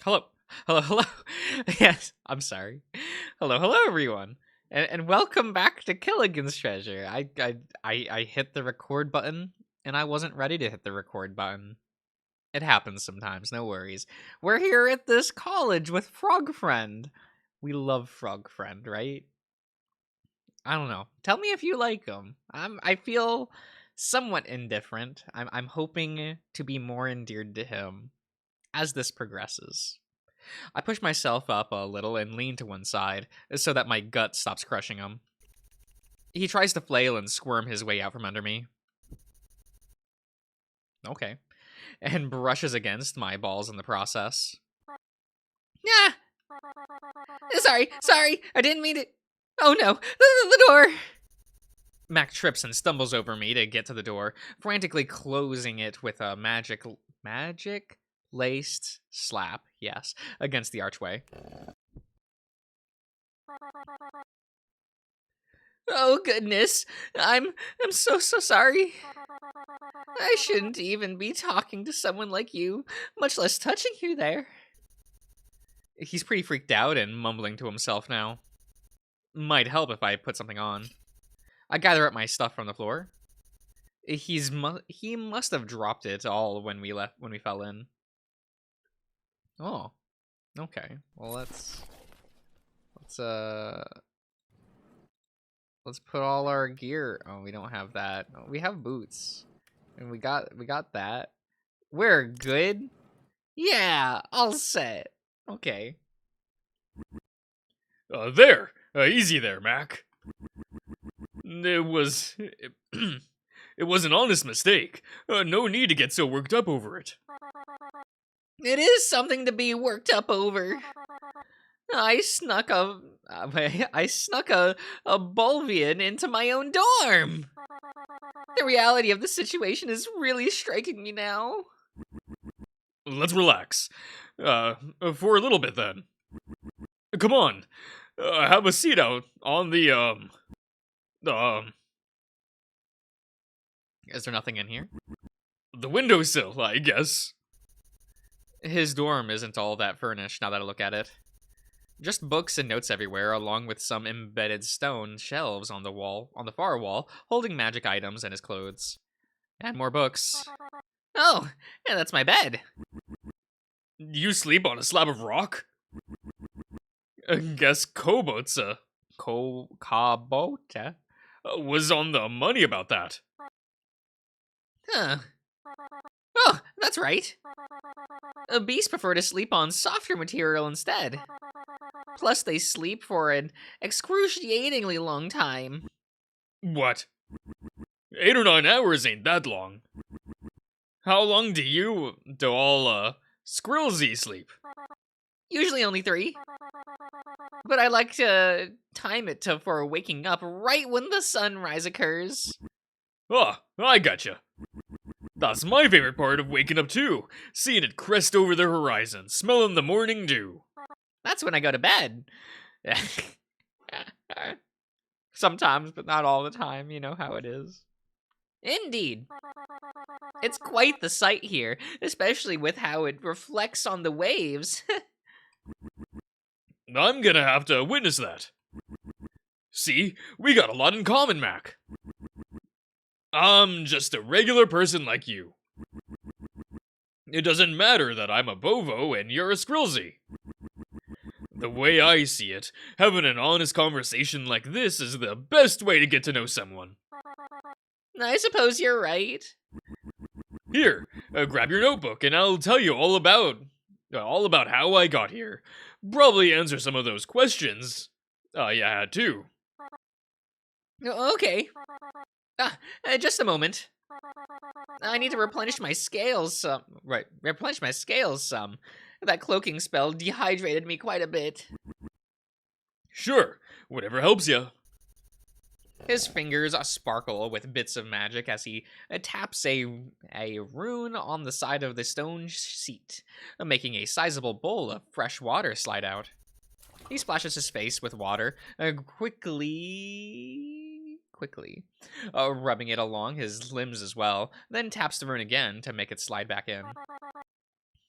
Hello. Hello. Yes, I'm sorry. Hello, everyone. And welcome back to Killigan's Treasure. I hit the record button, and I wasn't ready to hit the record button. It happens sometimes, no worries. We're here at this college with Frog Friend. We love Frog Friend, right? I don't know. Tell me if you like him. I feel somewhat indifferent. I'm hoping to be more endeared to him as this progresses. I push myself up a little and lean to one side so that my gut stops crushing him. He tries to flail and squirm his way out from under me. Okay. And brushes against my balls in the process. Yeah. Sorry. I didn't mean it. Oh no, the door. Mac trips and stumbles over me to get to the door, frantically closing it with a magic laced slap, yes, against the archway. Oh goodness, I'm so sorry. I shouldn't even be talking to someone like you, much less touching you there. He's pretty freaked out and mumbling to himself now. Might help if I put something on. I gather up my stuff from the floor. He must have dropped it all when we fell in. Oh, okay. Well, let's put all our gear. Oh, we don't have that. Oh, we have boots, and we got that. We're good. Yeah, all set. Okay. There. Easy there, Mac. It was... It was an honest mistake. No need to get so worked up over it. It is something to be worked up over. I snuck a Bulvian into my own dorm. The reality of the situation is really striking me now. Let's relax. For a little bit then. Come on. Have a seat out on the, Is there nothing in here? the windowsill, I guess. His dorm isn't all that furnished now that I look at it. Just books and notes everywhere, along with some embedded stone shelves on the far wall, holding magic items and his clothes. And more books. Oh, and that's my bed. You sleep on a slab of rock? Guess Kobotsa Kabota? was on the money about that. Huh. Oh, that's right. Beasts prefer to sleep on softer material instead. Plus, they sleep for an excruciatingly long time. What? 8 or 9 hours ain't that long. How long do all, Skrillsy sleep? Usually only 3. But I like to time it for waking up right when the sunrise occurs. Oh, I gotcha. That's my favorite part of waking up too. Seeing it crest over the horizon, smelling the morning dew. That's when I go to bed. Sometimes, but not all the time. You know how it is. Indeed. It's quite the sight here, especially with how it reflects on the waves. I'm gonna have to witness that. See, we got a lot in common, Mac. I'm just a regular person like you. It doesn't matter that I'm a Bovo and you're a Skrillsy. The way I see it, having an honest conversation like this is the best way to get to know someone. I suppose you're right. Here, grab your notebook and I'll tell you all about how I got here. Probably answer some of those questions you had too. Okay. Just a moment. I need to replenish my scales some. Right, replenish my scales some. That cloaking spell dehydrated me quite a bit. Sure, whatever helps you. His fingers sparkle with bits of magic as he taps a rune on the side of the stone seat, making a sizable bowl of fresh water slide out. He splashes his face with water, quickly, rubbing it along his limbs as well, then taps the rune again to make it slide back in.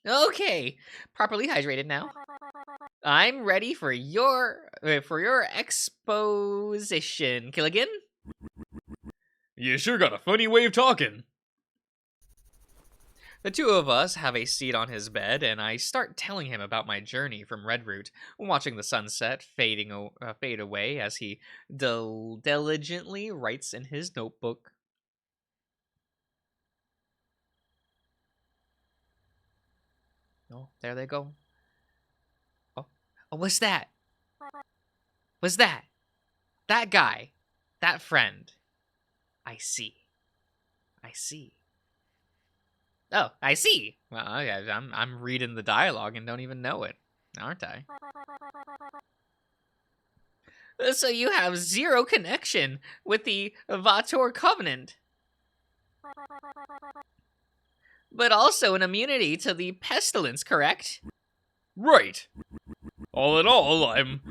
Okay, properly hydrated now. I'm ready for your exposition, Killigan. You sure got a funny way of talking. The two of us have a seat on his bed, and I start telling him about my journey from Redroot, watching the sunset fade away as he diligently writes in his notebook. Oh, there they go. Oh, what's that? What's that? That guy. That friend. I see. I see. Oh, I see. Well, I'm reading the dialogue and don't even know it, aren't I? So you have zero connection with the Vator Covenant, but also an immunity to the pestilence, correct? Right. All in all, I'm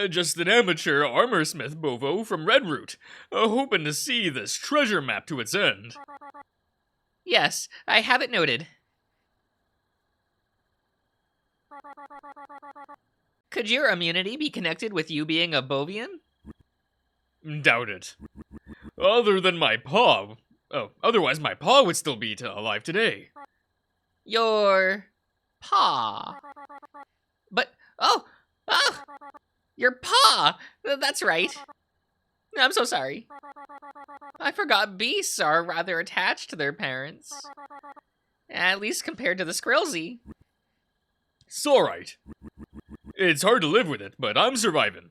just an amateur armorsmith Bovo from Redroot, hoping to see this treasure map to its end. Yes, I have it noted. Could your immunity be connected with you being a Bovian? Doubt it. Other than my paw. Oh, otherwise my paw would still be alive today. Your paw. But, oh, your paw! That's right. I'm so sorry. I forgot beasts are rather attached to their parents. At least compared to the Skrillzy. It's alright. It's hard to live with it, but I'm surviving.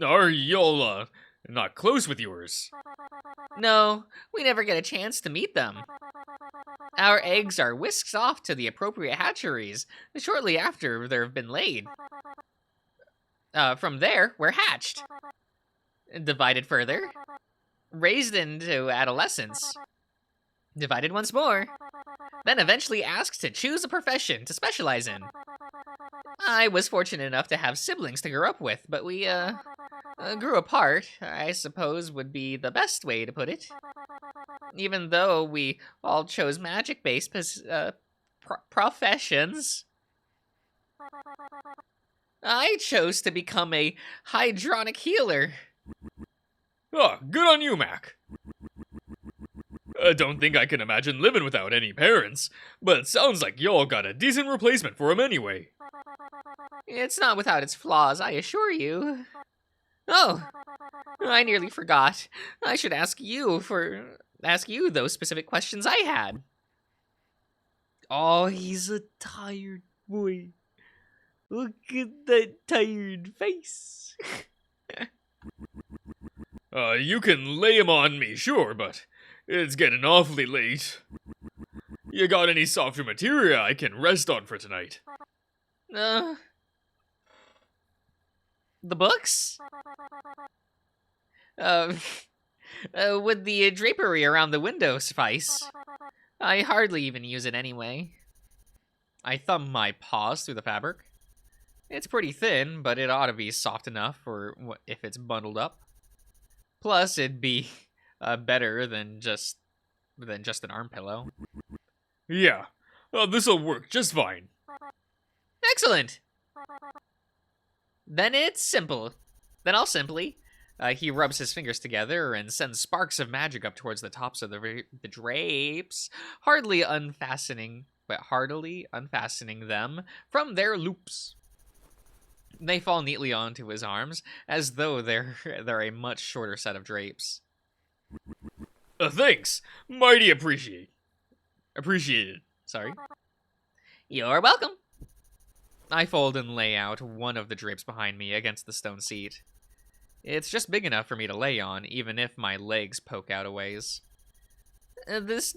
Are y'all, not close with yours? No, we never get a chance to meet them. Our eggs are whisked off to the appropriate hatcheries shortly after they've been laid. From there, we're hatched. Divided further. Raised into adolescence. Divided once more. Then eventually asked to choose a profession to specialize in. I was fortunate enough to have siblings to grow up with, but we, grew apart, I suppose would be the best way to put it. Even though we all chose magic-based professions. I chose to become a hydronic healer. Oh, good on you, Mac. I don't think I can imagine living without any parents, but it sounds like y'all got a decent replacement for 'em anyway. It's not without its flaws, I assure you. Oh, I nearly forgot. I should ask you those specific questions I had. Oh, he's a tired boy. Look at that tired face. You can lay 'em on me, sure, but it's getting awfully late. You got any softer materia I can rest on for tonight? The books? Would the drapery around the window suffice? I hardly even use it anyway. I thumb my paws through the fabric. It's pretty thin, but it ought to be soft enough for if it's bundled up. Plus, it'd be better than just an arm pillow. Yeah, this'll work just fine. Excellent. Then I'll simply. He rubs his fingers together and sends sparks of magic up towards the tops of the drapes, hardily unfastening them from their loops. They fall neatly onto his arms, as though they're a much shorter set of drapes. Thanks. Mighty appreciated. Sorry. You're welcome. I fold and lay out one of the drapes behind me against the stone seat. It's just big enough for me to lay on, even if my legs poke out a ways. This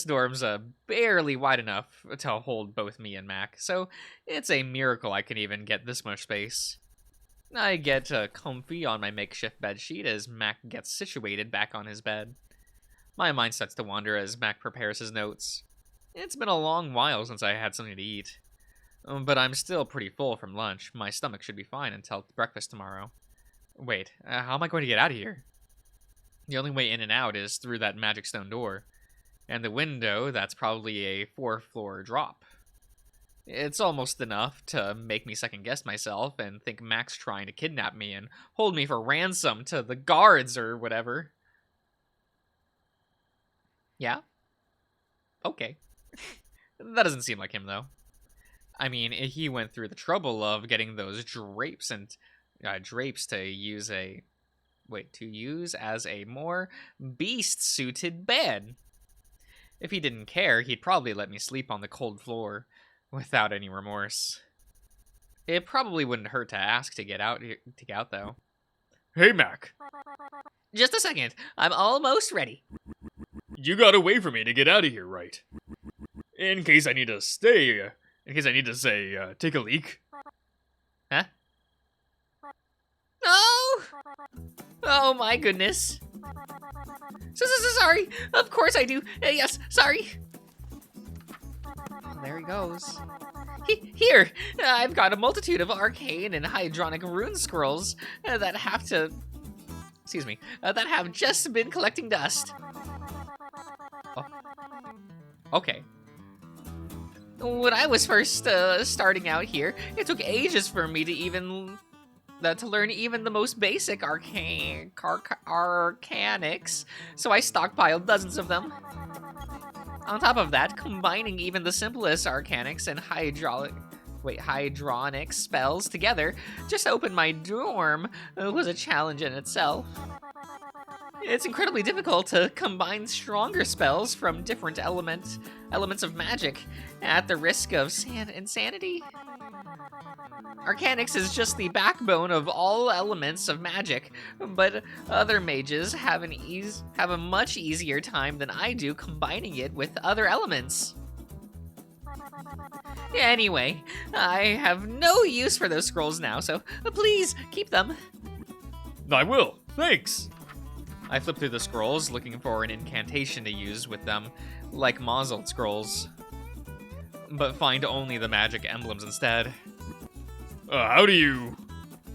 dorm's barely wide enough to hold both me and Mac, so it's a miracle I can even get this much space. I get comfy on my makeshift bedsheet as Mac gets situated back on his bed. My mind starts to wander as Mac prepares his notes. It's been a long while since I had something to eat. But I'm still pretty full from lunch. My stomach should be fine until breakfast tomorrow. Wait, how am I going to get out of here? The only way in and out is through that magic stone door. And the window, that's probably a 4th-floor drop. It's almost enough to make me second-guess myself and think Mac's trying to kidnap me and hold me for ransom to the guards or whatever. Yeah? Okay. That doesn't seem like him, though. I mean, he went through the trouble of getting those drapes to use as a more beast-suited bed. If he didn't care, he'd probably let me sleep on the cold floor without any remorse. It probably wouldn't hurt to ask to get out though. Hey, Mac. Just a second. I'm almost ready. You gotta wait for me to get out of here, right? In case I need to say, take a leak. Huh? Oh! Oh my goodness. Sorry. Of course I do. Yes, sorry. There he goes. Here, I've got a multitude of arcane and hydronic rune scrolls that have just been collecting dust. Oh. Okay. When I was first starting out here, it took ages for me to learn even the most basic arcanics, so I stockpiled dozens of them. On top of that, combining even the simplest arcanics and hydronic spells together just to open my dorm was a challenge in itself. It's incredibly difficult to combine stronger spells from different elements of magic at the risk of insanity. Arcanics is just the backbone of all elements of magic, but other mages have a much easier time than I do combining it with other elements. Anyway, I have no use for those scrolls now, so please keep them. I will. Thanks. I flip through the scrolls, looking for an incantation to use with them, like Mausald scrolls, but find only the magic emblems instead. How do you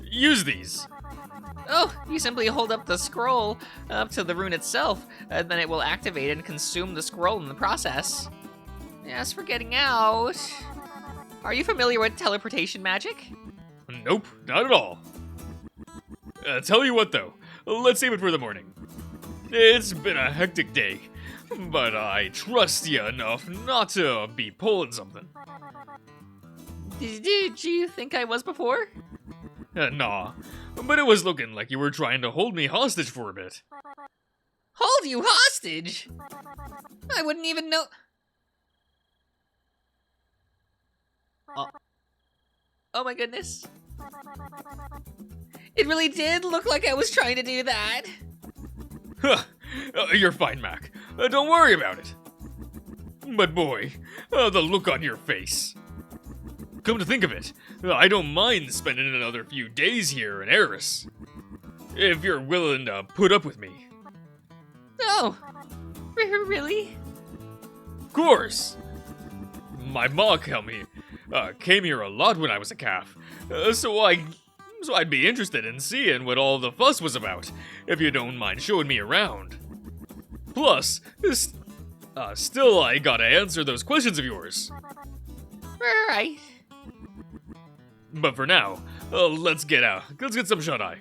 use these? Oh, you simply hold up the scroll up to the rune itself, and then it will activate and consume the scroll in the process. As for getting out, are you familiar with teleportation magic? Nope, not at all. Tell you what though, let's save it for the morning. It's been a hectic day, but I trust you enough not to be pulling something. Did you think I was before? Nah, but it was looking like you were trying to hold me hostage for a bit. Hold you hostage? I wouldn't even know. Oh my goodness. It really did look like I was trying to do that. Huh, you're fine, Mac. Don't worry about it. But boy, the look on your face. Come to think of it, I don't mind spending another few days here in Eris. If you're willing to put up with me. Oh, really? Of course. My ma came here a lot when I was a calf, so I'd be interested in seeing what all the fuss was about, if you don't mind showing me around. Plus, still I gotta answer those questions of yours. Right. But for now, let's get out. Let's get some shut-eye.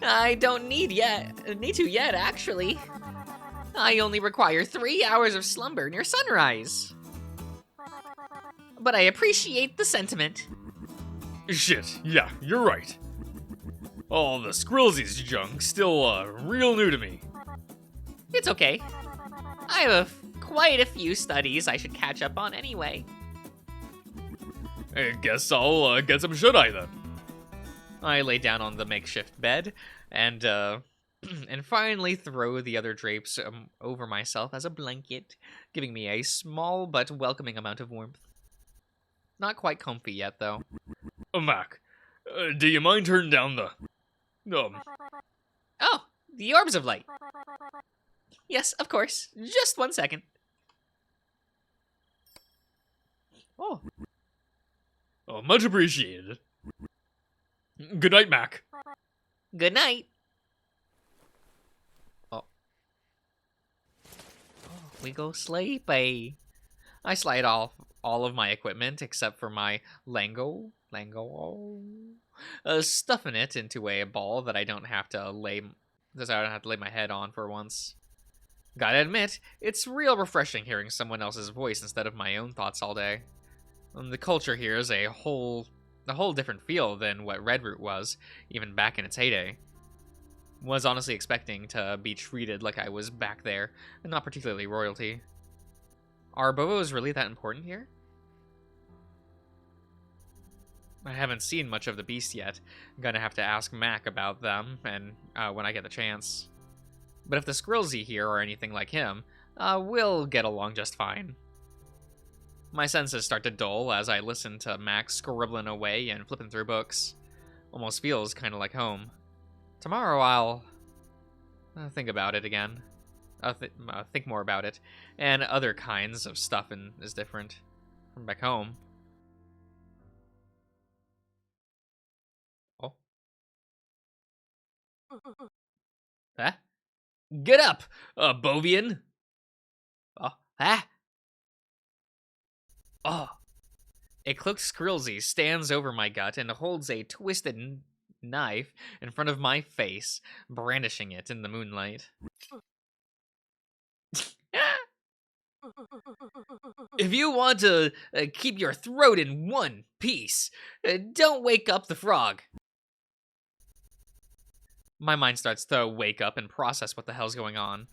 I don't need to yet, actually. I only require 3 hours of slumber near sunrise. But I appreciate the sentiment. Shit, yeah, you're right. All the Skrillsy's junk still, real new to me. It's okay. I have quite a few studies I should catch up on anyway. I guess I'll, get some shut-eye then. I lay down on the makeshift bed and finally throw the other drapes over myself as a blanket, giving me a small but welcoming amount of warmth. Not quite comfy yet, though. Mac, do you mind turning down the... Oh, the orbs of light. Yes, of course. Just 1 second. Oh. Oh, much appreciated. Good night, Mac. Good night. Oh. we go sleepy. I slide off all of my equipment except for my Lango, stuffing it into a ball that I don't have to lay my head on for once. Gotta admit, it's real refreshing hearing someone else's voice instead of my own thoughts all day. The culture here is a whole different feel than what Redroot was, even back in its heyday. Was honestly expecting to be treated like I was back there, and not particularly royalty. Are Bobos really that important here? I haven't seen much of the beast yet. I'm gonna have to ask Mac about them, and when I get the chance. But if the Skrillzy here are anything like him, we'll get along just fine. My senses start to dull as I listen to Mac scribbling away and flipping through books. Almost feels kind of like home. Tomorrow I'll think about it again. Think more about it, and other kinds of stuff is different from back home. Oh. Huh? Get up, Bovian! Oh, huh? Oh. A cloaked Skrillzy stands over my gut and holds a twisted knife in front of my face, brandishing it in the moonlight. If you want to keep your throat in one piece, don't wake up the frog. My mind starts to wake up and process what the hell's going on.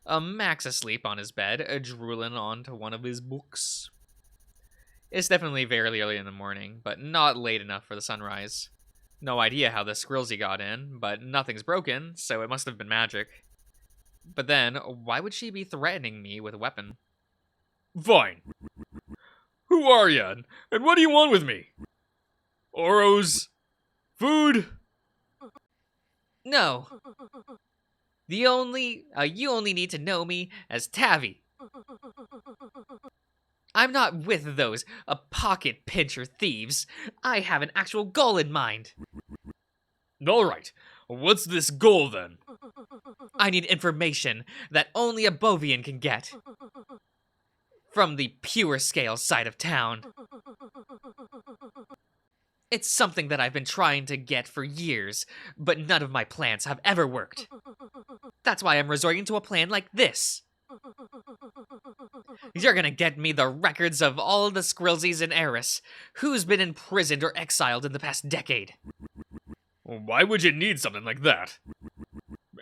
Max asleep on his bed, drooling onto one of his books. It's definitely very early in the morning, but not late enough for the sunrise. No idea how the Skrillzy got in, but nothing's broken, so it must have been magic. But then, why would she be threatening me with a weapon? Fine. Who are ya, and what do you want with me? Oros? Food? No. You only need to know me as Tavi. I'm not with those pocket pincher thieves. I have an actual goal in mind. Alright, what's this goal then? I need information that only a Bovian can get. From the pure scale side of town. It's something that I've been trying to get for years, but none of my plans have ever worked. That's why I'm resorting to a plan like this. You're gonna get me the records of all the Skrillzys in Eris, who's been imprisoned or exiled in the past decade. Why would you need something like that?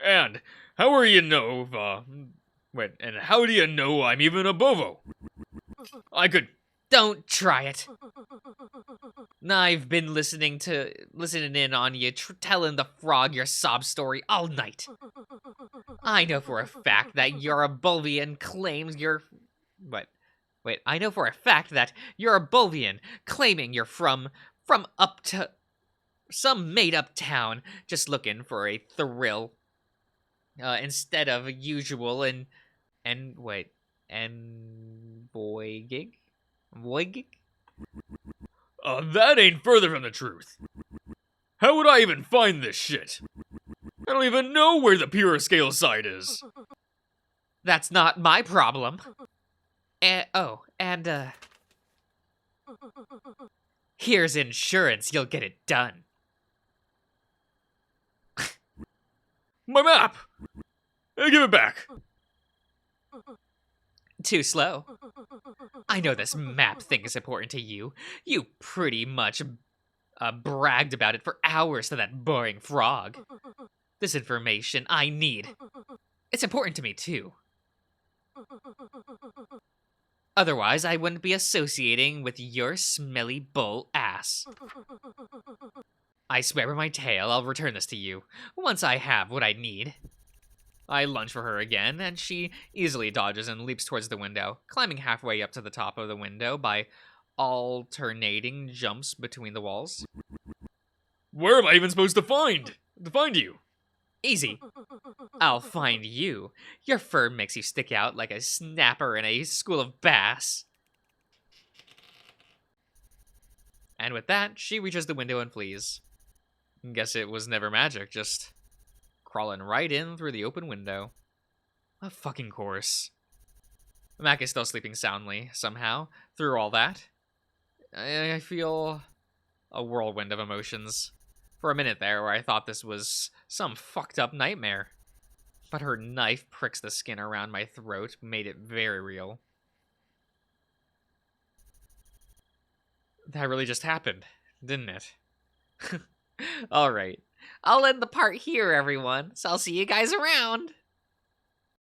And how are you know and how do you know I'm even a Bovo? I could... Don't try it. I've been listening in on you telling the frog your sob story all night. I know for a fact that your Bulvian claims you're... Wait, I know for a fact that you're a Bulvian claiming you're from up to some made-up town just looking for a thrill. Instead of usual and voigig? Voigig? That ain't further from the truth. How would I even find this shit? I don't even know where the pure scale side is. That's not my problem. Here's insurance, you'll get it done. My map! Hey, give it back. Too slow. I know this map thing is important to you. You pretty much bragged about it for hours to that boring frog. This information I need. It's important to me, too. Otherwise, I wouldn't be associating with your smelly bull ass. I swear by my tail I'll return this to you, once I have what I need. I lunge for her again, and she easily dodges and leaps towards the window, climbing halfway up to the top of the window by alternating jumps between the walls. Where am I even supposed to find you? Easy. I'll find you. Your fur makes you stick out like a snapper in a school of bass. And with that, she reaches the window and flees. Guess it was never magic, just crawling right in through the open window. Of fucking course. Mac is still sleeping soundly, somehow, through all that. I feel a whirlwind of emotions. For a minute there, where I thought this was some fucked up nightmare. But her knife pricks the skin around my throat, made it very real. That really just happened, didn't it? Alright. I'll end the part here, everyone, so I'll see you guys around.